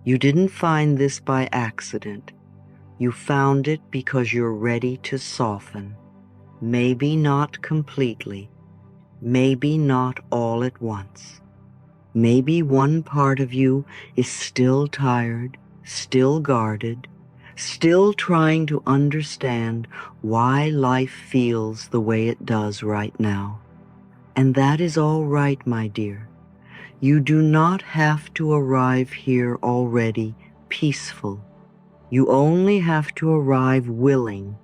You didn't find this by accident. You found it because you're ready to soften. Maybe not completely. Maybe not all at once. Maybe one part of you is still tired, still guarded, still trying to understand why life feels the way it does right now. And that is all right, my dear. You do not have to arrive here already peaceful. You only have to arrive willing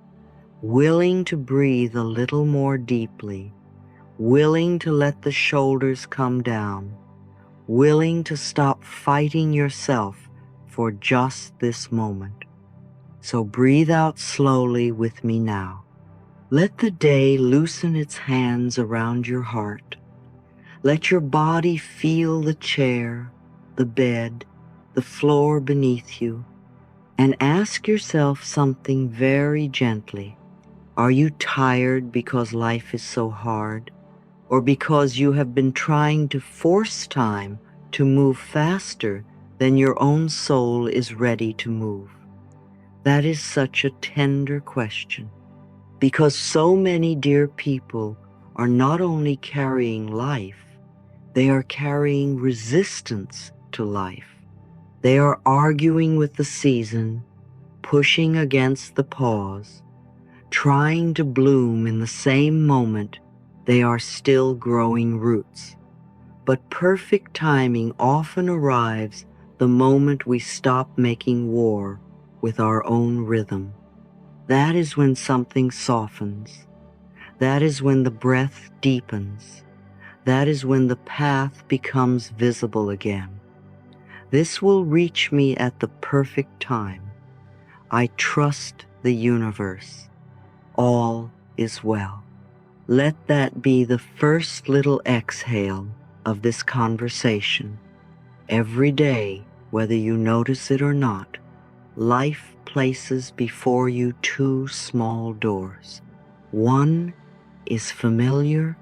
to breathe a little more deeply, willing to let the shoulders come down, willing to stop fighting yourself for just this moment. So breathe out slowly with me now. Let the day loosen its hands around your heart. Let your body feel the chair, the bed, the floor beneath you, and ask yourself something very gently. Are you tired because life is so hard, or because you have been trying to force time to move faster than your own soul is ready to move? That is such a tender question, because so many dear people are not only carrying life, they are carrying resistance to life. They are arguing with the season, pushing against the pause, trying to bloom in the same moment they are still growing roots. But perfect timing often arrives the moment we stop making war with our own rhythm. That is when something softens. That is when the breath deepens. That is when the path becomes visible again. This will reach me at the perfect time. I trust the universe. All is well. Let that be the first little exhale of this conversation. Every day, whether you notice it or not, life places before you two small doors. One is familiar.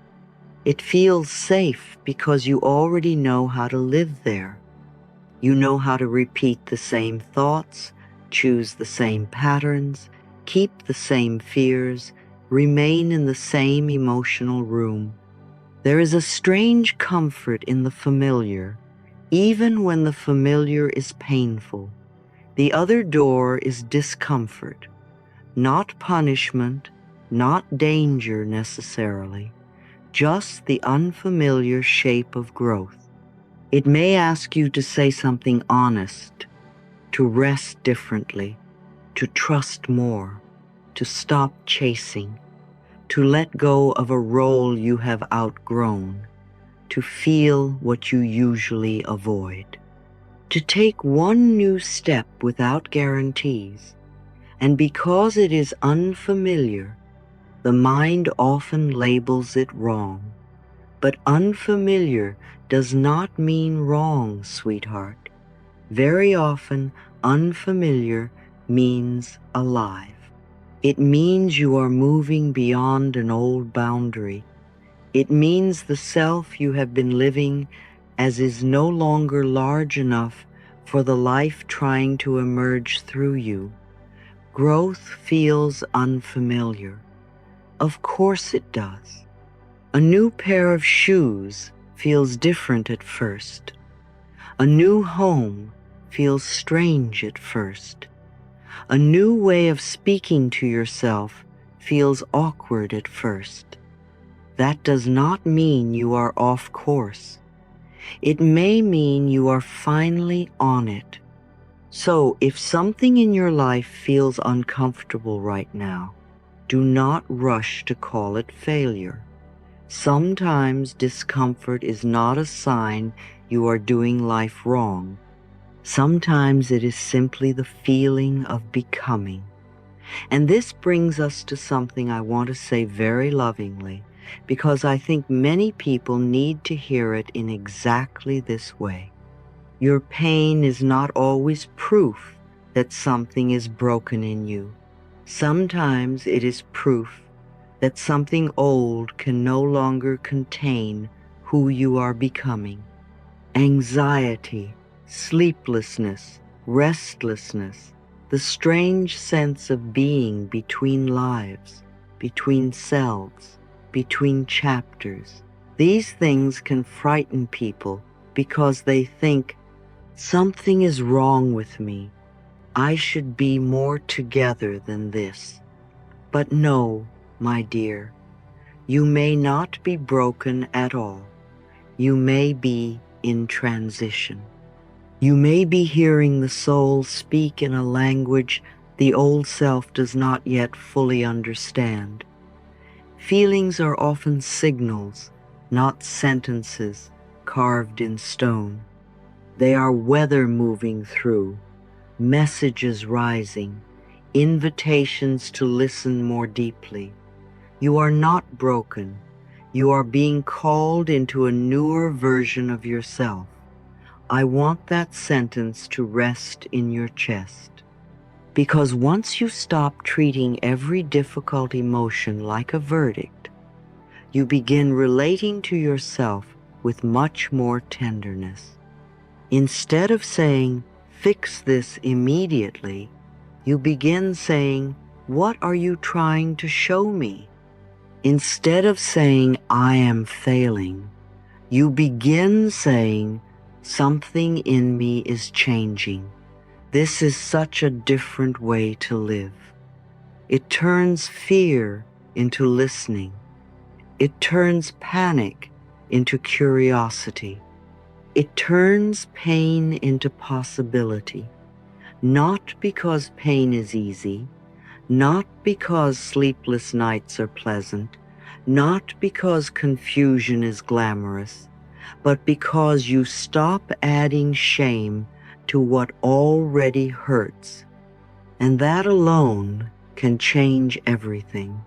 It feels safe because you already know how to live there. You know how to repeat the same thoughts, choose the same patterns, keep the same fears, remain in the same emotional room. There is a strange comfort in the familiar, even when the familiar is painful. The other door is discomfort, not punishment, not danger necessarily, just the unfamiliar shape of growth. It may ask you to say something honest, to rest differently, to trust more, to stop chasing, to let go of a role you have outgrown, to feel what you usually avoid, to take one new step without guarantees. And because it is unfamiliar, the mind often labels it wrong. But unfamiliar does not mean wrong, sweetheart. Very often, unfamiliar means alive. It means you are moving beyond an old boundary. It means the self you have been living as is no longer large enough for the life trying to emerge through you. Growth feels unfamiliar. Of course it does. A new pair of shoes feels different at first. A new home feels strange at first. A new way of speaking to yourself feels awkward at first. That does not mean you are off course. It may mean you are finally on it. So if something in your life feels uncomfortable right now, do not rush to call it failure. Sometimes discomfort is not a sign you are doing life wrong. Sometimes it is simply the feeling of becoming. And this brings us to something I want to say very lovingly, because I think many people need to hear it in exactly this way. Your pain is not always proof that something is broken in you. Sometimes it is proof that something old can no longer contain who you are becoming. Anxiety, sleeplessness, restlessness, the strange sense of being between lives, between selves, between chapters. These things can frighten people because they think, something is wrong with me. I should be more together than this. But no, my dear, you may not be broken at all. You may be in transition. You may be hearing the soul speak in a language the old self does not yet fully understand. Feelings are often signals, not sentences carved in stone. They are weather moving through, messages rising, invitations to listen more deeply. You are not broken. You are being called into a newer version of yourself. I want that sentence to rest in your chest. Because once you stop treating every difficult emotion like a verdict, you begin relating to yourself with much more tenderness. Instead of saying, fix this immediately, you begin saying, what are you trying to show me? Instead of saying, I am failing, you begin saying, something in me is changing. This is such a different way to live. It turns fear into listening. It turns panic into curiosity. It turns pain into possibility. Not because pain is easy, not because sleepless nights are pleasant, not because confusion is glamorous, but because you stop adding shame to what already hurts. And that alone can change everything.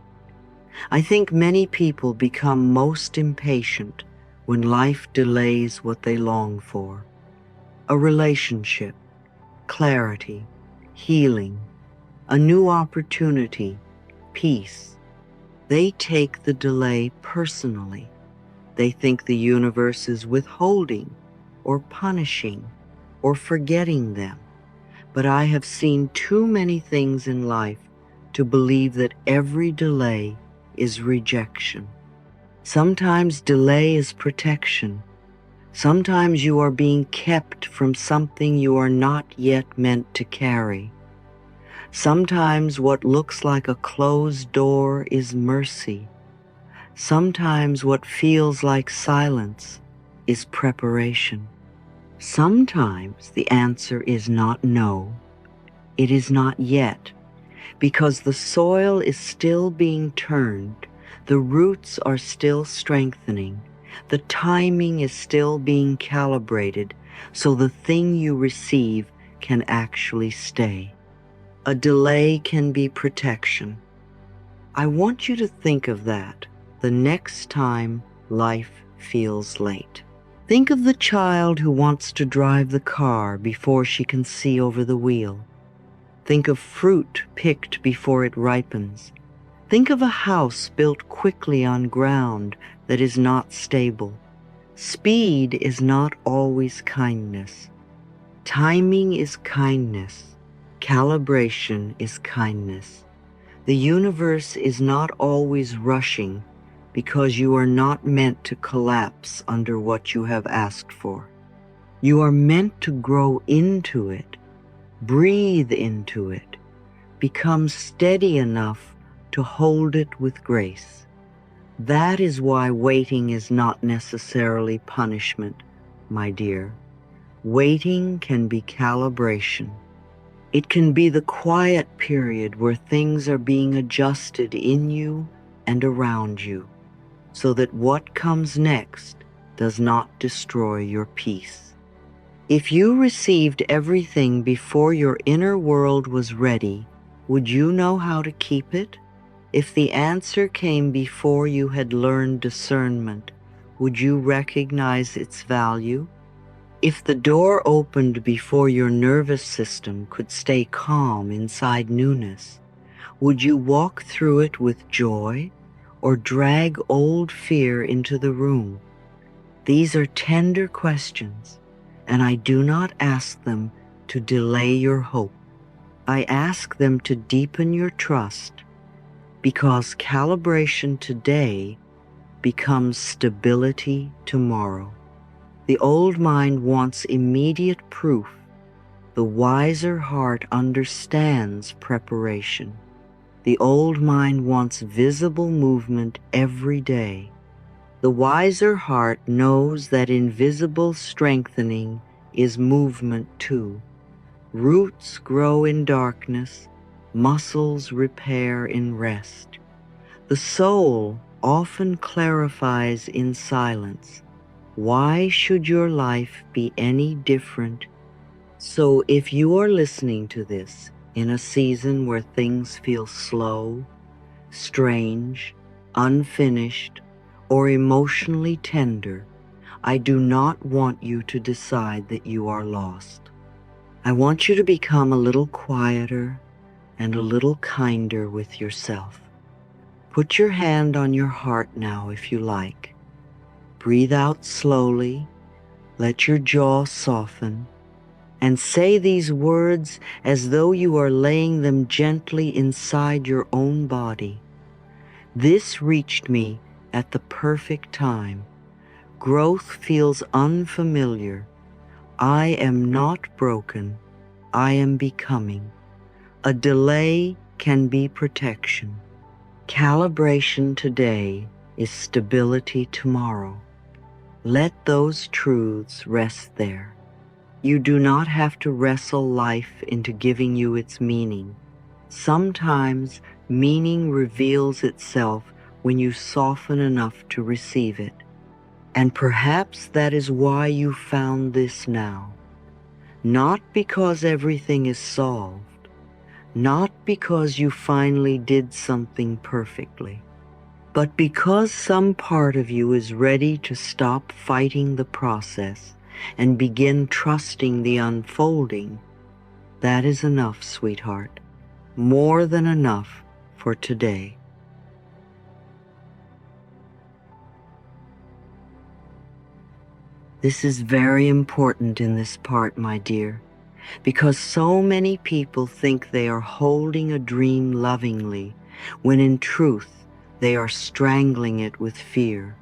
I think many people become most impatient when life delays what they long for. A relationship, clarity, healing, a new opportunity, peace. They take the delay personally. They think the universe is withholding or punishing or forgetting them. But I have seen too many things in life to believe that every delay is rejection. Sometimes delay is protection. Sometimes you are being kept from something you are not yet meant to carry. Sometimes what looks like a closed door is mercy. Sometimes what feels like silence is preparation. Sometimes the answer is not no. It is not yet, because the soil is still being turned, the roots are still strengthening, the timing is still being calibrated, so the thing you receive can actually stay. A delay can be protection. I want you to think of that the next time life feels late. Think of the child who wants to drive the car before she can see over the wheel. Think of fruit picked before it ripens. Think of a house built quickly on ground that is not stable. Speed is not always kindness. Timing is kindness. Calibration is kindness. The universe is not always rushing because you are not meant to collapse under what you have asked for. You are meant to grow into it, breathe into it, become steady enough to hold it with grace. That is why waiting is not necessarily punishment, my dear. Waiting can be calibration. It can be the quiet period where things are being adjusted in you and around you, so that what comes next does not destroy your peace. If you received everything before your inner world was ready, would you know how to keep it? If the answer came before you had learned discernment, would you recognize its value? If the door opened before your nervous system could stay calm inside newness, would you walk through it with joy or drag old fear into the room? These are tender questions, and I do not ask them to delay your hope. I ask them to deepen your trust, because calibration today becomes stability tomorrow. The old mind wants immediate proof. The wiser heart understands preparation. The old mind wants visible movement every day. The wiser heart knows that invisible strengthening is movement too. Roots grow in darkness, muscles repair in rest. The soul often clarifies in silence. Why should your life be any different? So if you are listening to this in a season where things feel slow, strange, unfinished, or emotionally tender, I do not want you to decide that you are lost. I want you to become a little quieter and a little kinder with yourself. Put your hand on your heart now if you like. Breathe out slowly, let your jaw soften, and say these words as though you are laying them gently inside your own body. This reached me at the perfect time. Growth feels unfamiliar. I am not broken. I am becoming. A delay can be protection. Calibration today is stability tomorrow. Let those truths rest there. You do not have to wrestle life into giving you its meaning. Sometimes meaning reveals itself when you soften enough to receive it. And perhaps that is why you found this now. Not because everything is solved, not because you finally did something perfectly, but because some part of you is ready to stop fighting the process and begin trusting the unfolding. That is enough, sweetheart. More than enough for today. This is very important in this part, my dear, because so many people think they are holding a dream lovingly, when in truth they are strangling it with fear.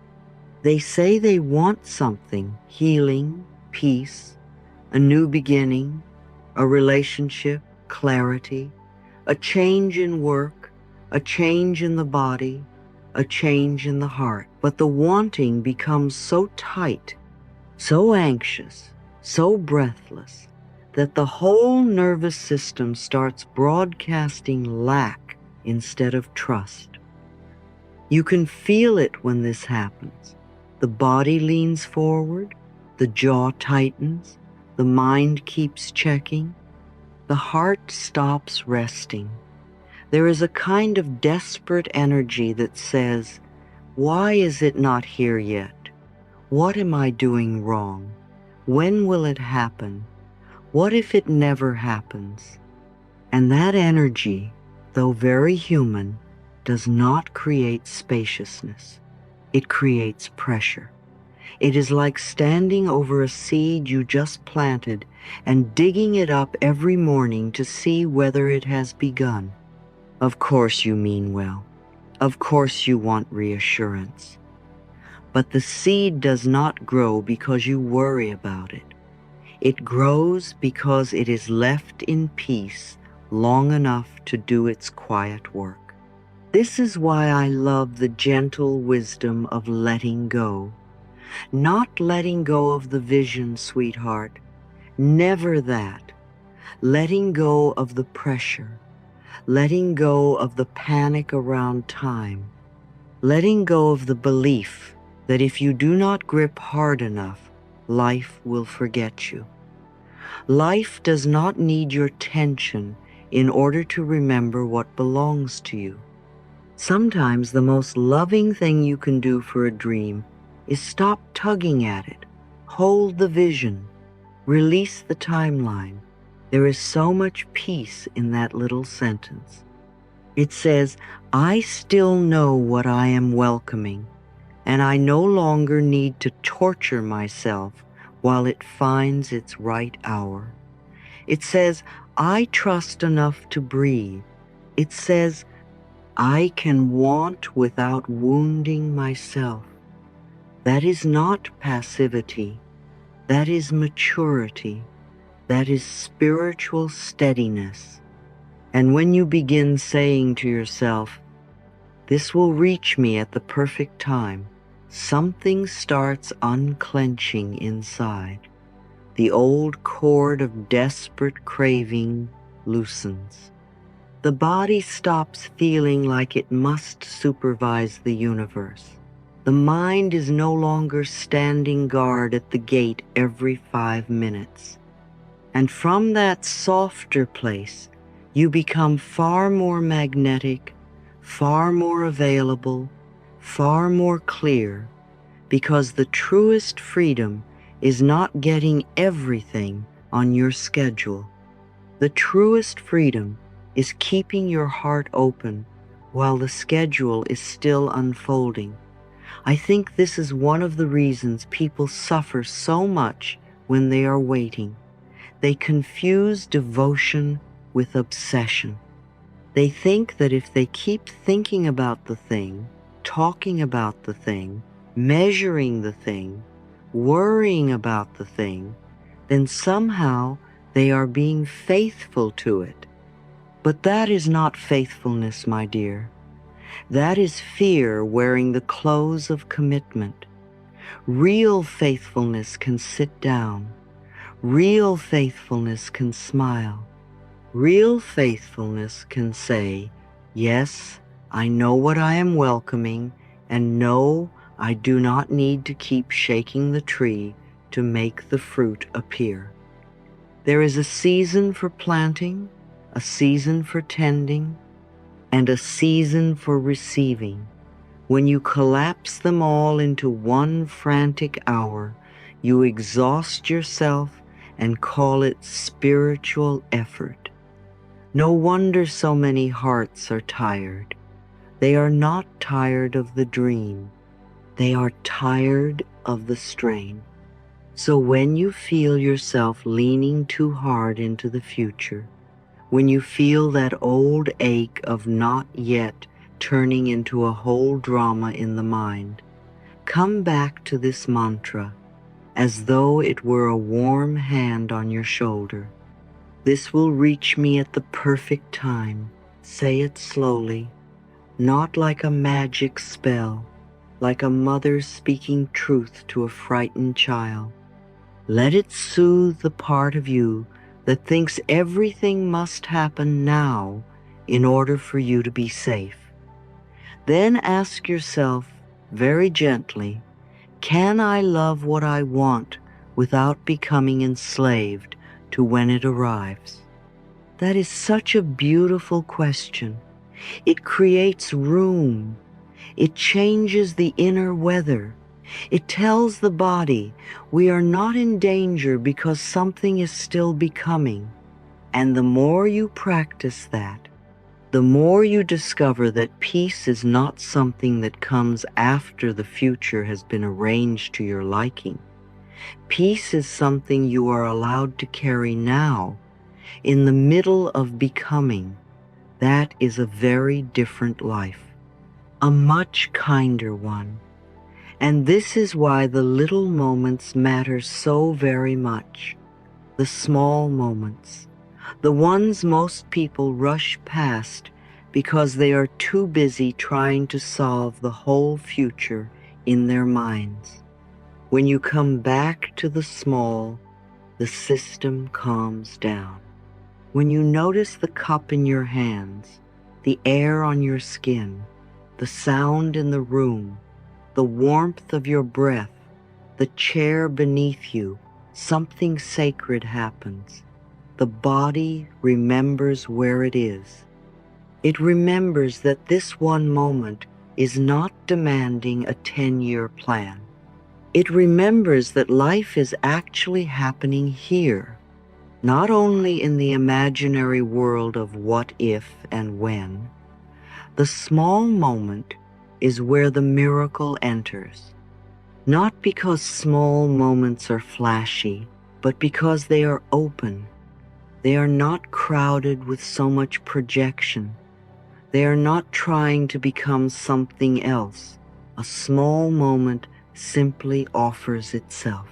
They say they want something, healing, peace, a new beginning, a relationship, clarity, a change in work, a change in the body, a change in the heart. But the wanting becomes so tight, so anxious, so breathless, that the whole nervous system starts broadcasting lack instead of trust. You can feel it when this happens. The body leans forward, the jaw tightens, the mind keeps checking, the heart stops resting. There is a kind of desperate energy that says, why is it not here yet? What am I doing wrong? When will it happen? What if it never happens? And that energy, though very human, does not create spaciousness. It creates pressure. It is like standing over a seed you just planted and digging it up every morning to see whether it has begun. Of course you mean well. Of course you want reassurance. But the seed does not grow because you worry about it. It grows because it is left in peace long enough to do its quiet work. This is why I love the gentle wisdom of letting go. Not letting go of the vision, sweetheart. Never that. Letting go of the pressure. Letting go of the panic around time. Letting go of the belief that if you do not grip hard enough, life will forget you. Life does not need your tension in order to remember what belongs to you. Sometimes the most loving thing you can do for a dream is stop tugging at it. Hold the vision. Release the timeline. There is so much peace in that little sentence. It says, I still know what I am welcoming, and I no longer need to torture myself while it finds its right hour. It says, I trust enough to breathe. It says, I can want without wounding myself. That is not passivity. That is maturity. That is spiritual steadiness. And when you begin saying to yourself, this will reach me at the perfect time, something starts unclenching inside. The old cord of desperate craving loosens. The body stops feeling like it must supervise the universe. The mind is no longer standing guard at the gate every 5 minutes. And from that softer place, you become far more magnetic, far more available, far more clear, because the truest freedom is not getting everything on your schedule. The truest freedom is keeping your heart open while the schedule is still unfolding. I think this is one of the reasons people suffer so much when they are waiting. They confuse devotion with obsession. They think that if they keep thinking about the thing, talking about the thing, measuring the thing, worrying about the thing, then somehow they are being faithful to it. But that is not faithfulness, my dear. That is fear wearing the clothes of commitment. Real faithfulness can sit down. Real faithfulness can smile. Real faithfulness can say, yes, I know what I am welcoming, and no, I do not need to keep shaking the tree to make the fruit appear. There is a season for planting, a season for tending, and a season for receiving. When you collapse them all into one frantic hour, you exhaust yourself and call it spiritual effort. No wonder so many hearts are tired. They are not tired of the dream. They are tired of the strain. So when you feel yourself leaning too hard into the future, when you feel that old ache of not yet turning into a whole drama in the mind, come back to this mantra as though it were a warm hand on your shoulder. This will reach me at the perfect time. Say it slowly, not like a magic spell, like a mother speaking truth to a frightened child. Let it soothe the part of you that thinks everything must happen now in order for you to be safe. Then ask yourself very gently, can I love what I want without becoming enslaved to when it arrives? That is such a beautiful question. It creates room. It changes the inner weather. It tells the body we are not in danger because something is still becoming. And the more you practice that, the more you discover that peace is not something that comes after the future has been arranged to your liking. Peace is something you are allowed to carry now, in the middle of becoming. That is a very different life, a much kinder one. And this is why the little moments matter so very much. The small moments, the ones most people rush past because they are too busy trying to solve the whole future in their minds. When you come back to the small, the system calms down. When you notice the cup in your hands, the air on your skin, the sound in the room, the warmth of your breath, the chair beneath you, something sacred happens. The body remembers where it is. It remembers that this one moment is not demanding a 10-year plan. It remembers that life is actually happening here, not only in the imaginary world of what if and when. The small moment is where the miracle enters, not because small moments are flashy, but because they are open. They are not crowded with so much projection. They are not trying to become something else. A small moment simply offers itself.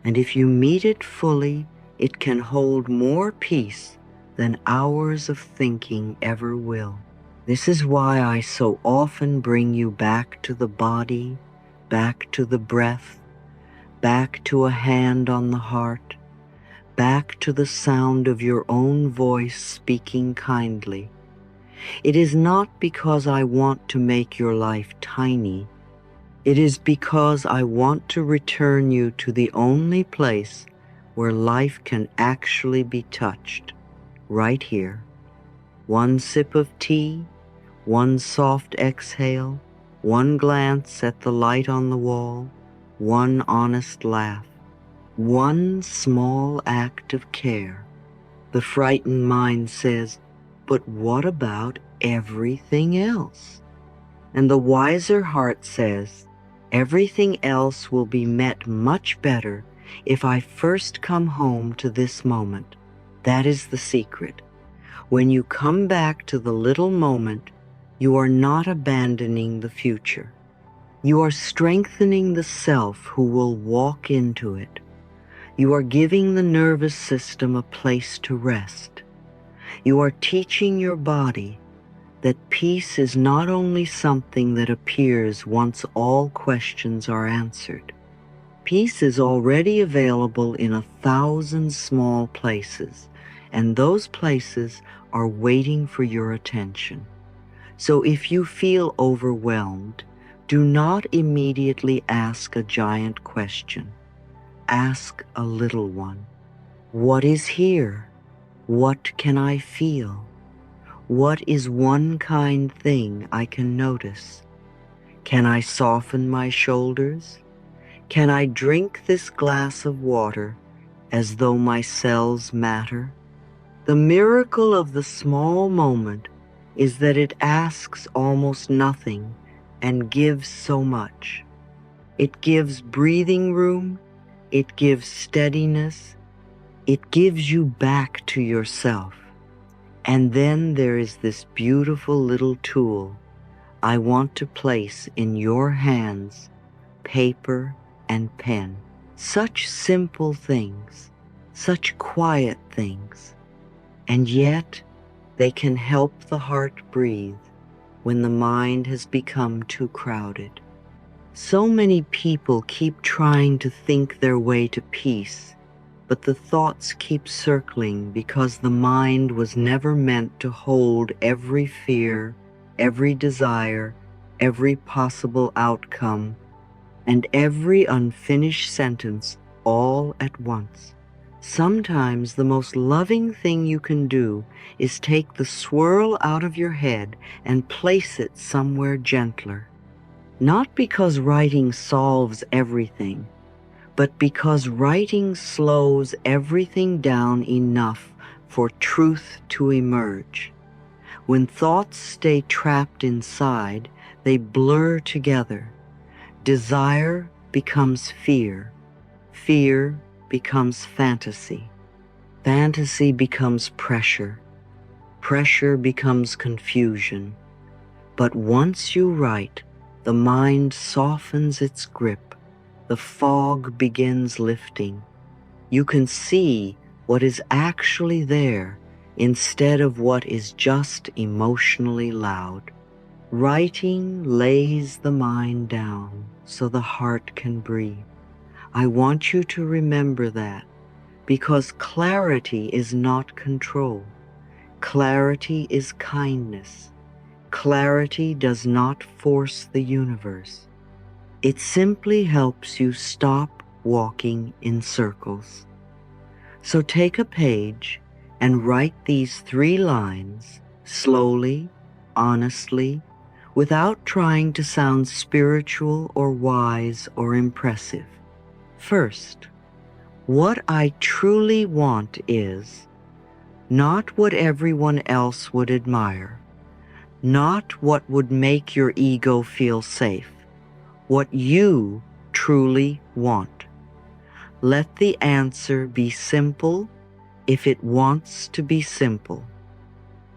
And if you meet it fully, it can hold more peace than hours of thinking ever will. This is why I so often bring you back to the body, back to the breath, back to a hand on the heart, back to the sound of your own voice speaking kindly. It is not because I want to make your life tiny. It is because I want to return you to the only place where life can actually be touched, right here. One sip of tea, one soft exhale, one glance at the light on the wall, one honest laugh, one small act of care. The frightened mind says, "But what about everything else?" And the wiser heart says, "Everything else will be met much better if I first come home to this moment." That is the secret. When you come back to the little moment, you are not abandoning the future. You are strengthening the self who will walk into it. You are giving the nervous system a place to rest. You are teaching your body that peace is not only something that appears once all questions are answered. Peace is already available in 1,000 small places, and those places are waiting for your attention. So if you feel overwhelmed, do not immediately ask a giant question. Ask a little one. What is here? What can I feel? What is one kind thing I can notice? Can I soften my shoulders? Can I drink this glass of water as though my cells matter? The miracle of the small moment is that it asks almost nothing and gives so much. It gives breathing room, it gives steadiness, it gives you back to yourself. And then there is this beautiful little tool I want to place in your hands, paper and pen. Such simple things, such quiet things, and yet they can help the heart breathe when the mind has become too crowded. So many people keep trying to think their way to peace, but the thoughts keep circling because the mind was never meant to hold every fear, every desire, every possible outcome, and every unfinished sentence all at once. Sometimes the most loving thing you can do is take the swirl out of your head and place it somewhere gentler. Not because writing solves everything, but because writing slows everything down enough for truth to emerge. When thoughts stay trapped inside, they blur together. Desire becomes fear. Fear becomes fantasy. Fantasy becomes pressure. Pressure becomes confusion. But once you write, the mind softens its grip. The fog begins lifting. You can see what is actually there instead of what is just emotionally loud. Writing lays the mind down so the heart can breathe. I want you to remember that, because clarity is not control. Clarity is kindness. Clarity does not force the universe. It simply helps you stop walking in circles. So take a page and write these 3 lines slowly, honestly, without trying to sound spiritual or wise or impressive. First, what I truly want is not what everyone else would admire, not what would make your ego feel safe, what you truly want. Let the answer be simple, if it wants to be simple.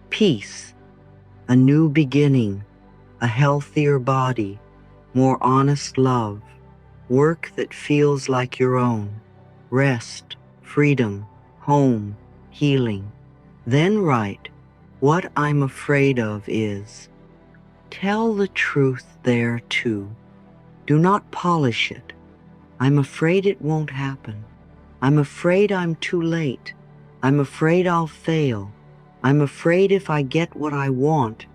Peace, a new beginning, a healthier body, more honest love, work that feels like your own, rest, freedom, home, healing. Then write, what I'm afraid of is. Tell the truth there too. Do not polish it. I'm afraid it won't happen. I'm afraid I'm too late. I'm afraid I'll fail. I'm afraid if I get what I want,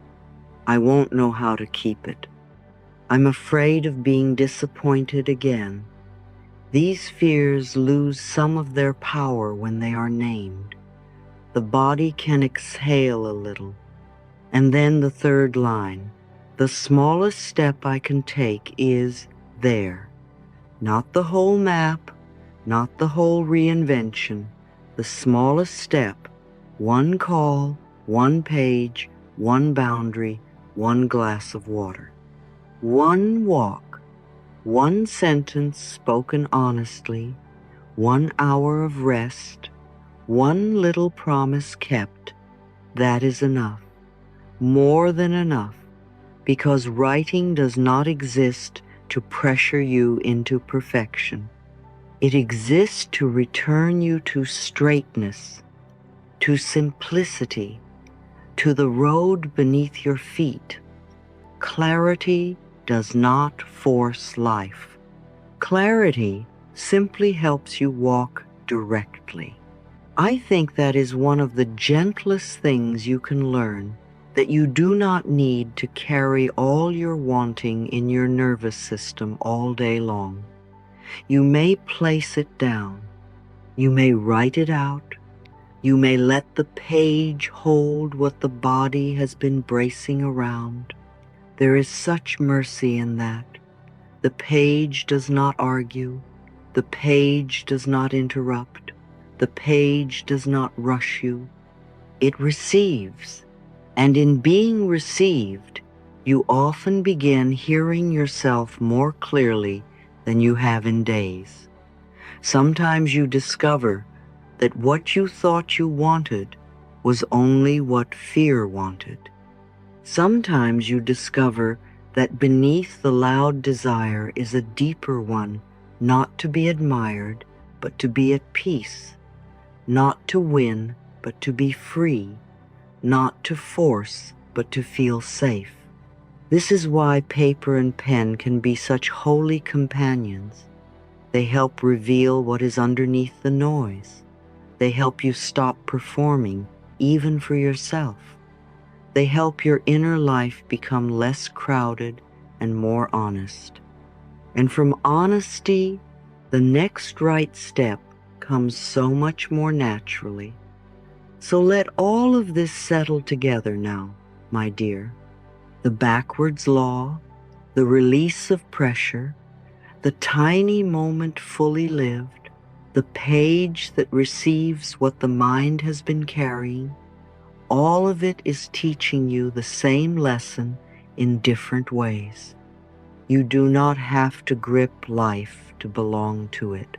I won't know how to keep it. I'm afraid of being disappointed again. These fears lose some of their power when they are named. The body can exhale a little. And then the third line, the smallest step I can take is there. Not the whole map, not the whole reinvention, the smallest step, one call, one page, one boundary, one glass of water. One walk, one sentence spoken honestly, 1 hour of rest, one little promise kept, that is enough, more than enough, because writing does not exist to pressure you into perfection. It exists to return you to straightness, to simplicity, to the road beneath your feet. Clarity does not force life. Clarity simply helps you walk directly. I think that is one of the gentlest things you can learn, that you do not need to carry all your wanting in your nervous system all day long. You may place it down. You may write it out. You may let the page hold what the body has been bracing around. There is such mercy in that. The page does not argue. The page does not interrupt. The page does not rush you. It receives. And in being received, you often begin hearing yourself more clearly than you have in days. Sometimes you discover that what you thought you wanted was only what fear wanted. Sometimes you discover that beneath the loud desire is a deeper one, not to be admired, but to be at peace, not to win, but to be free, not to force, but to feel safe. This is why paper and pen can be such holy companions. They help reveal what is underneath the noise. They help you stop performing, even for yourself. They help your inner life become less crowded and more honest. And from honesty, the next right step comes so much more naturally. So let all of this settle together now, my dear. The backwards law, the release of pressure, the tiny moment fully lived, the page that receives what the mind has been carrying, all of it is teaching you the same lesson in different ways. You do not have to grip life to belong to it.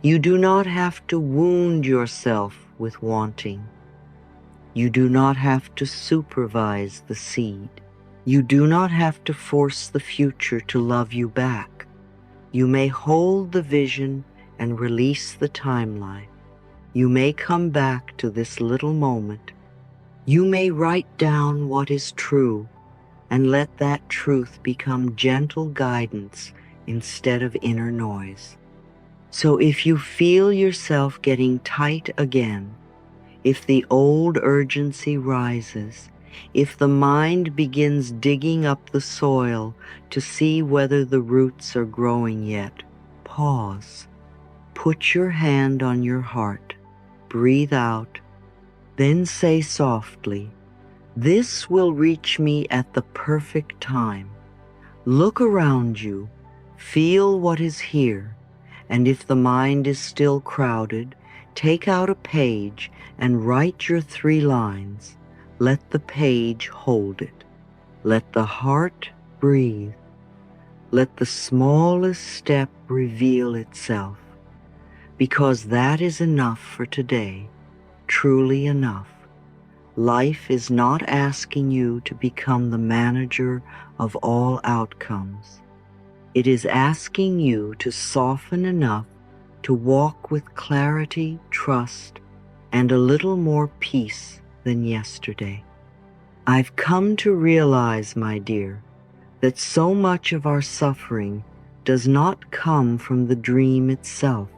You do not have to wound yourself with wanting. You do not have to supervise the seed. You do not have to force the future to love you back. You may hold the vision and release the timeline. You may come back to this little moment. You may write down what is true and let that truth become gentle guidance instead of inner noise. So if you feel yourself getting tight again, if the old urgency rises, if the mind begins digging up the soil to see whether the roots are growing yet, pause. Put your hand on your heart, breathe out, then say softly, "This will reach me at the perfect time." Look around you, feel what is here, and if the mind is still crowded, take out a page and write your 3 lines. Let the page hold it. Let the heart breathe. Let the smallest step reveal itself, because that is enough for today. truly enough. Life is not asking you to become the manager of all outcomes. It is asking you to soften enough to walk with clarity, trust, and a little more peace than yesterday. I've come to realize, my dear, that so much of our suffering does not come from the dream itself.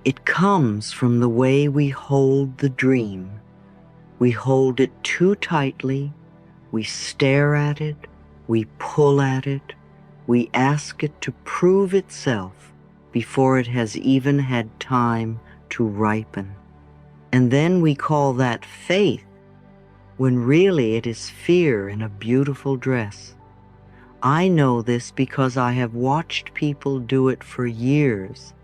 It comes from the way we hold the dream. We hold it too tightly, we stare at it, we pull at it, we ask it to prove itself before it has even had time to ripen. And then we call that faith, when really it is fear in a beautiful dress. I know this because I have watched people do it for years,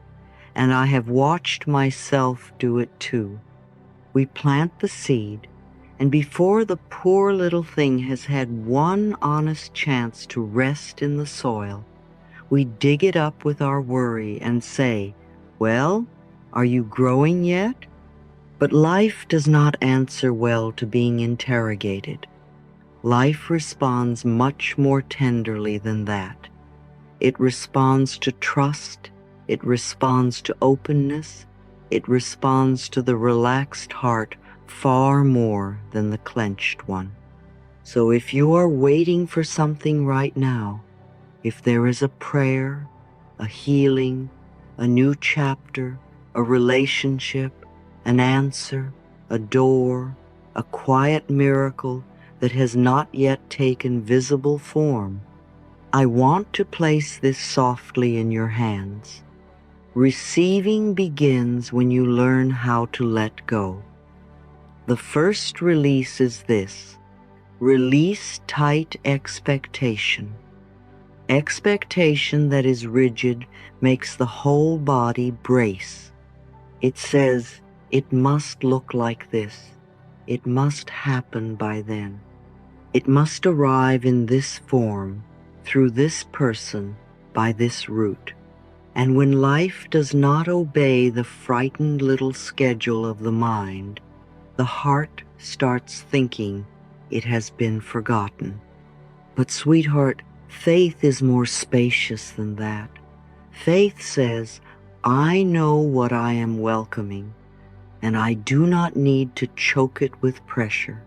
and I have watched myself do it too. We plant the seed, and before the poor little thing has had one honest chance to rest in the soil, we dig it up with our worry and say, "Well, are you growing yet?" But life does not answer well to being interrogated. Life responds much more tenderly than that. It responds to trust, it responds to openness, it responds to the relaxed heart far more than the clenched one. So if you are waiting for something right now, if there is a prayer, a healing, a new chapter, a relationship, an answer, a door, a quiet miracle that has not yet taken visible form, I want to place this softly in your hands. Receiving begins when you learn how to let go. The first release is this: release tight expectation. Expectation that is rigid makes the whole body brace. It says, it must look like this. It must happen by then. It must arrive in this form, through this person, by this route. And when life does not obey the frightened little schedule of the mind, the heart starts thinking it has been forgotten. But sweetheart, faith is more spacious than that. Faith says, I know what I am welcoming, and I do not need to choke it with pressure.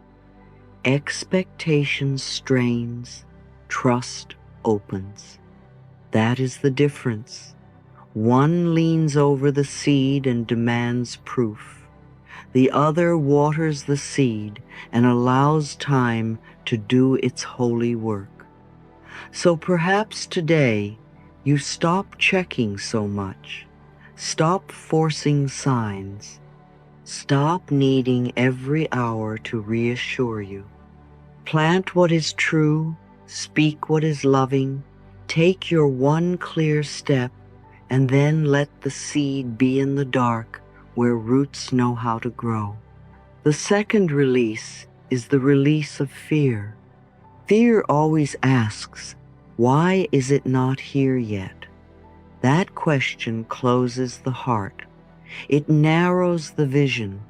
Expectation strains, trust opens. That is the difference. One leans over the seed and demands proof. The other waters the seed and allows time to do its holy work. So perhaps today you stop checking so much. Stop forcing signs. Stop needing every hour to reassure you. Plant what is true, speak what is loving, take your one clear step, and then let the seed be in the dark where roots know how to grow. The second release is the release of fear. Fear always asks, why is it not here yet? That question closes the heart. It narrows the vision.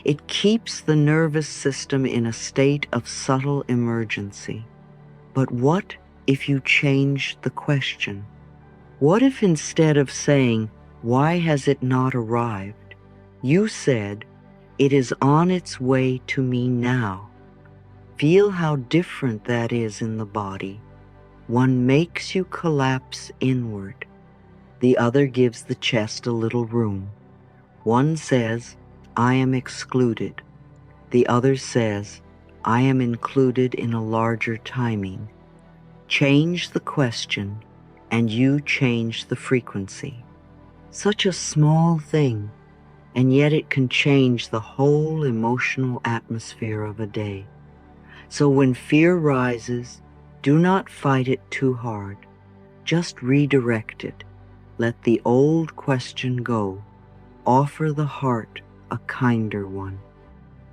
It keeps the nervous system in a state of subtle emergency. But what if you change the question? What if instead of saying, why has it not arrived, you said, it is on its way to me now? Feel how different that is in the body. One makes you collapse inward. The other gives the chest a little room. One says, I am excluded. The other says, I am included in a larger timing. Change the question, and you change the frequency. Such a small thing, and yet it can change the whole emotional atmosphere of a day. So when fear rises, do not fight it too hard. Just redirect it. Let the old question go. Offer the heart a kinder one.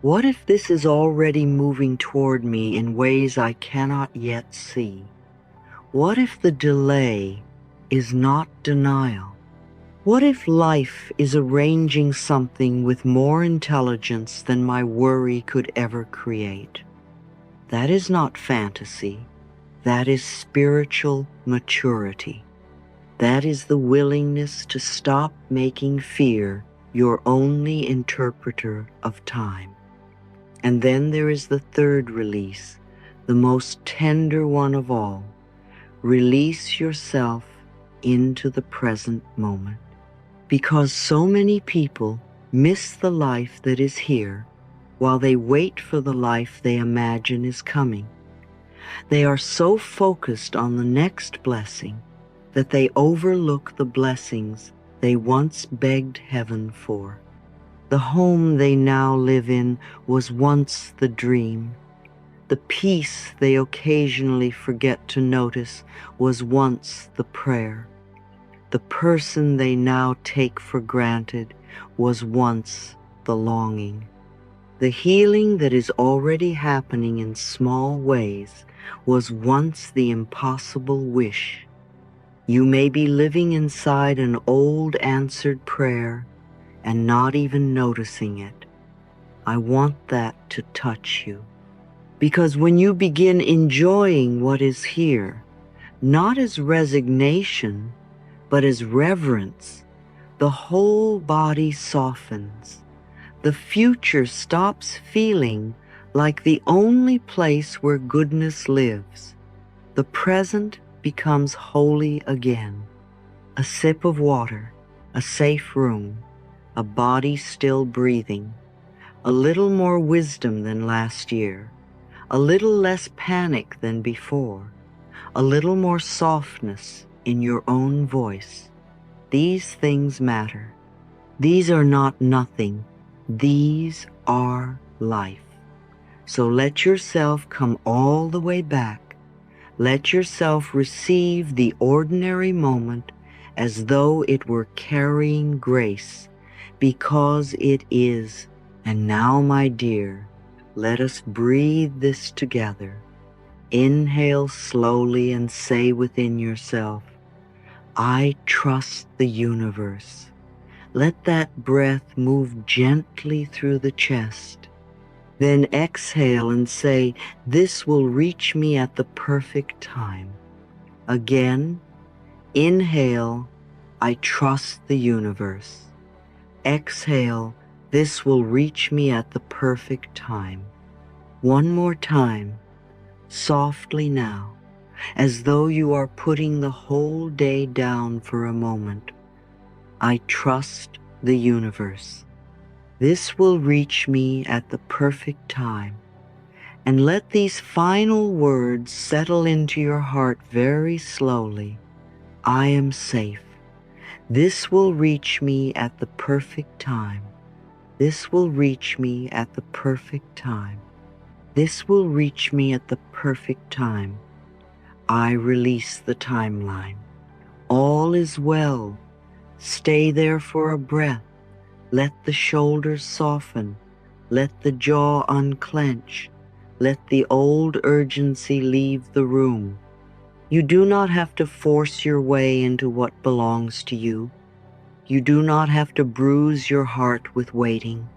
What if this is already moving toward me in ways I cannot yet see? What if the delay is not denial? What if life is arranging something with more intelligence than my worry could ever create? That is not fantasy. That is spiritual maturity. That is the willingness to stop making fear your only interpreter of time. And then there is the third release, the most tender one of all. Release yourself into the present moment. Because so many people miss the life that is here while they wait for the life they imagine is coming. They are so focused on the next blessing that they overlook the blessings they once begged heaven for. The home they now live in was once the dream. The peace they occasionally forget to notice was once the prayer. The person they now take for granted was once the longing. The healing that is already happening in small ways was once the impossible wish. You may be living inside an old answered prayer and not even noticing it. I want that to touch you. Because when you begin enjoying what is here, not as resignation, but as reverence, the whole body softens. The future stops feeling like the only place where goodness lives. The present becomes holy again. A sip of water, a safe room, a body still breathing, a little more wisdom than last year, a little less panic than before, a little more softness in your own voice. These things matter. These are not nothing. These are life. So let yourself come all the way back. Let yourself receive the ordinary moment as though it were carrying grace, because it is. And now, my dear, let us breathe this together. Inhale slowly and say within yourself, I trust the universe. Let that breath move gently through the chest. Then exhale and say, this will reach me at the perfect time. Again, inhale, I trust the universe. Exhale, this will reach me at the perfect time. One more time, softly now, as though you are putting the whole day down for a moment. I trust the universe. This will reach me at the perfect time. And let these final words settle into your heart very slowly. I am safe. This will reach me at the perfect time. This will reach me at the perfect time. This will reach me at the perfect time. I release the timeline. All is well. Stay there for a breath. Let the shoulders soften. Let the jaw unclench. Let the old urgency leave the room. You do not have to force your way into what belongs to you. You do not have to bruise your heart with waiting.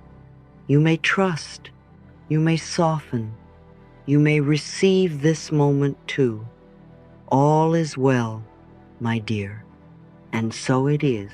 You may trust. You may soften. You may receive this moment too. All is well, my dear, and so it is.